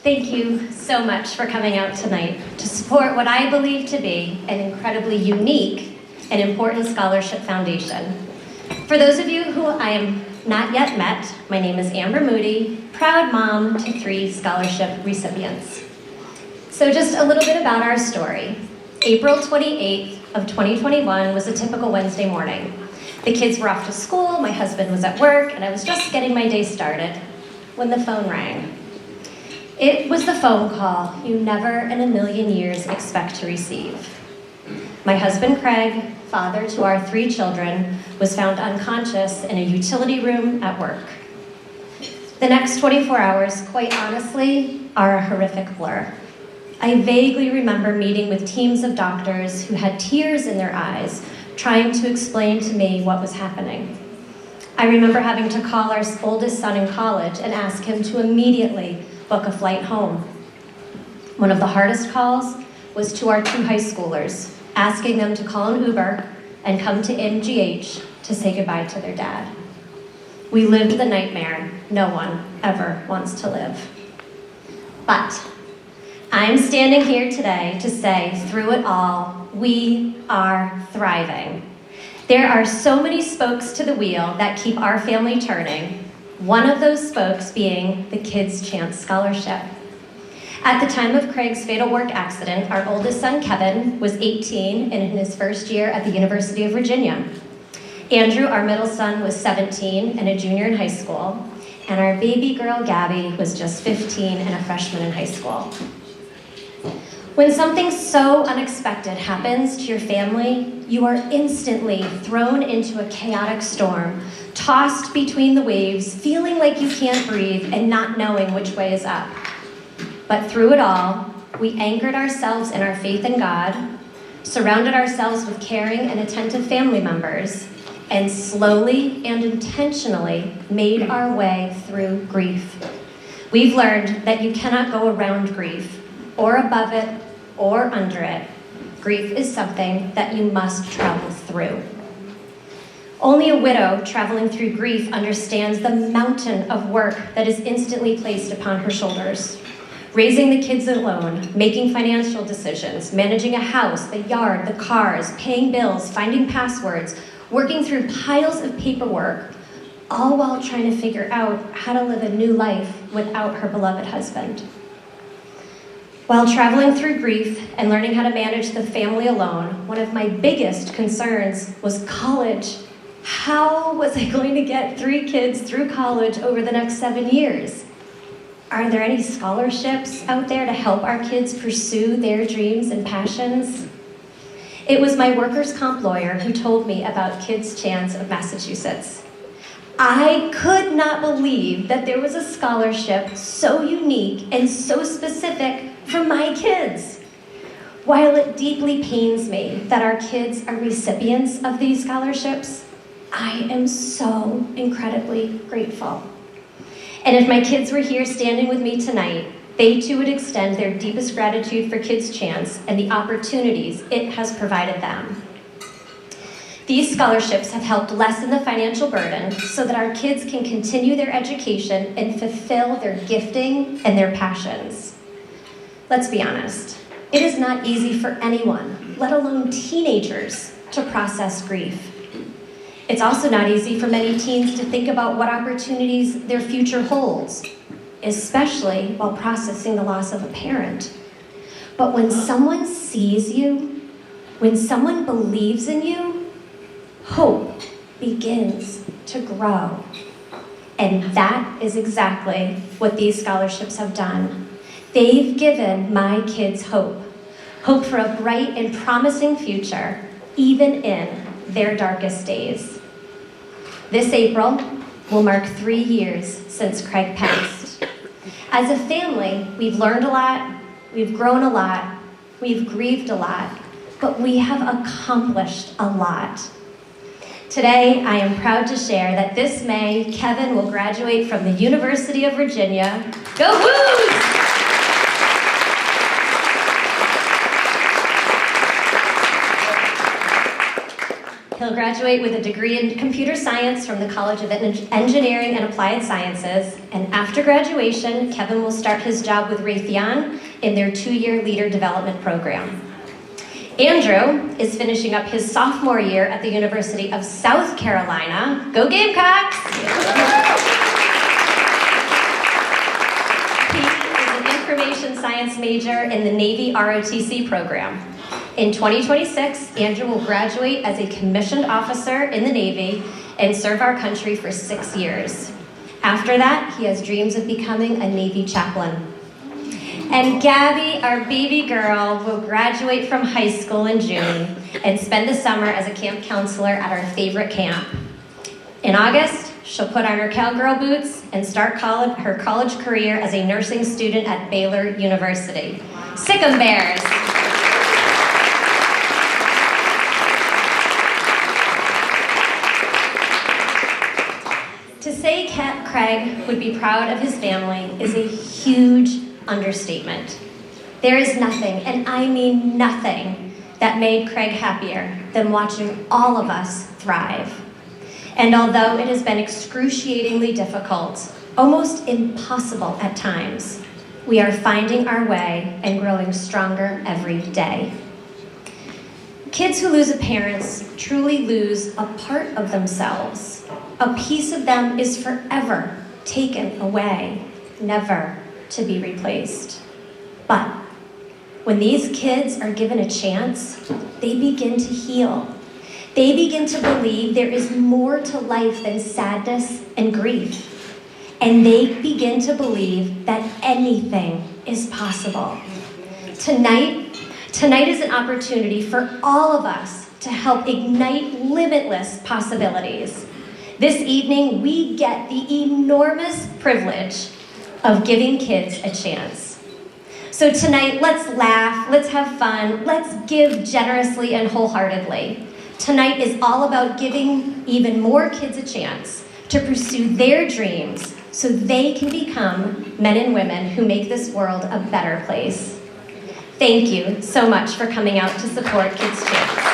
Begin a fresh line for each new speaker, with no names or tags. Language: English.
Thank you so much for coming out tonight to support what I believe to be an incredibly unique and important scholarship foundation. For those of you who I am not yet met, my name is Amber Moody, proud mom to 3 scholarship recipients. So just a little bit about our story. April 28th of 2021 was a typical Wednesday morning. The kids were off to school, my husband was at work, and I was just getting my day started when the phone rang. It was the phone call you never in a million years expect to receive. My husband, Craig, father to our 3 children, was found unconscious in a utility room at work. The next 24 hours, quite honestly, are a horrific blur. I vaguely remember meeting with teams of doctors who had tears in their eyes, trying to explain to me what was happening. I remember having to call our oldest son in college and ask him to immediately book a flight home. One of the hardest calls was to our 2 high schoolers, asking them to call an Uber and come to MGH to say goodbye to their dad. We lived the nightmare no one ever wants to live. But I'm standing here today to say, through it all, we are thriving. There are so many spokes to the wheel that keep our family turning, one of those spokes being the Kids Chance Scholarship. At the time of Craig's fatal work accident, our oldest son, Kevin, was 18 and in his first year at the University of Virginia. Andrew, our middle son, was 17 and a junior in high school, and our baby girl, Gabby, was just 15 and a freshman in high school. When something so unexpected happens to your family, you are instantly thrown into a chaotic storm, tossed between the waves, feeling like you can't breathe and not knowing which way is up. But through it all, we anchored ourselves in our faith in God, surrounded ourselves with caring and attentive family members, and slowly and intentionally made our way through grief. We've learned that you cannot go around grief, or above it, or under it. Grief is something that you must travel through. Only a widow traveling through grief understands the mountain of work that is instantly placed upon her shoulders. Raising the kids alone, making financial decisions, managing a house, the yard, the cars, paying bills, finding passwords, working through piles of paperwork, all while trying to figure out how to live a new life without her beloved husband. While traveling through grief and learning how to manage the family alone, one of my biggest concerns was college. How was I going to get 3 kids through college over the next 7 years? Are there any scholarships out there to help our kids pursue their dreams and passions? It was my workers' comp lawyer who told me about Kids Chance of Massachusetts. I could not believe that there was a scholarship so unique and so specific for my kids. While it deeply pains me that our kids are recipients of these scholarships, I am so incredibly grateful. And if my kids were here standing with me tonight, they too would extend their deepest gratitude for Kids Chance and the opportunities it has provided them. These scholarships have helped lessen the financial burden so that our kids can continue their education and fulfill their gifting and their passions. Let's be honest, it is not easy for anyone, let alone teenagers, to process grief. It's also not easy for many teens to think about what opportunities their future holds, especially while processing the loss of a parent. But when someone sees you, when someone believes in you, hope begins to grow. And that is exactly what these scholarships have done. They've given my kids hope. Hope for a bright and promising future, even in their darkest days. This April will mark 3 years since Craig passed. As a family, we've learned a lot, we've grown a lot, we've grieved a lot, but we have accomplished a lot. Today, I am proud to share that this May, Kevin will graduate from the University of Virginia. Go Hoos! He'll graduate with a degree in computer science from the College of Engineering and Applied Sciences, and after graduation, Kevin will start his job with Raytheon in their 2-year leader development program. Andrew is finishing up his sophomore year at the University of South Carolina. Go Gamecocks! He is an information science major in the Navy ROTC program. In 2026, Andrew will graduate as a commissioned officer in the Navy and serve our country for 6 years. After that, he has dreams of becoming a Navy chaplain. And Gabby, our baby girl, will graduate from high school in June and spend the summer as a camp counselor at our favorite camp. In August, she'll put on her cowgirl boots and start her college career as a nursing student at Baylor University. Sick 'em Bears! To say Craig would be proud of his family is a huge understatement. There is nothing, and I mean nothing, that made Craig happier than watching all of us thrive. And although it has been excruciatingly difficult, almost impossible at times, we are finding our way and growing stronger every day. Kids who lose a parent truly lose a part of themselves. A piece of them is forever taken away, never to be replaced. But when these kids are given a chance, they begin to heal. They begin to believe there is more to life than sadness and grief. And they begin to believe that anything is possible. Tonight is an opportunity for all of us to help ignite limitless possibilities. This evening, we get the enormous privilege of giving kids a chance. So tonight, let's laugh, let's have fun, let's give generously and wholeheartedly. Tonight is all about giving even more kids a chance to pursue their dreams so they can become men and women who make this world a better place. Thank you so much for coming out to support Kids Chance.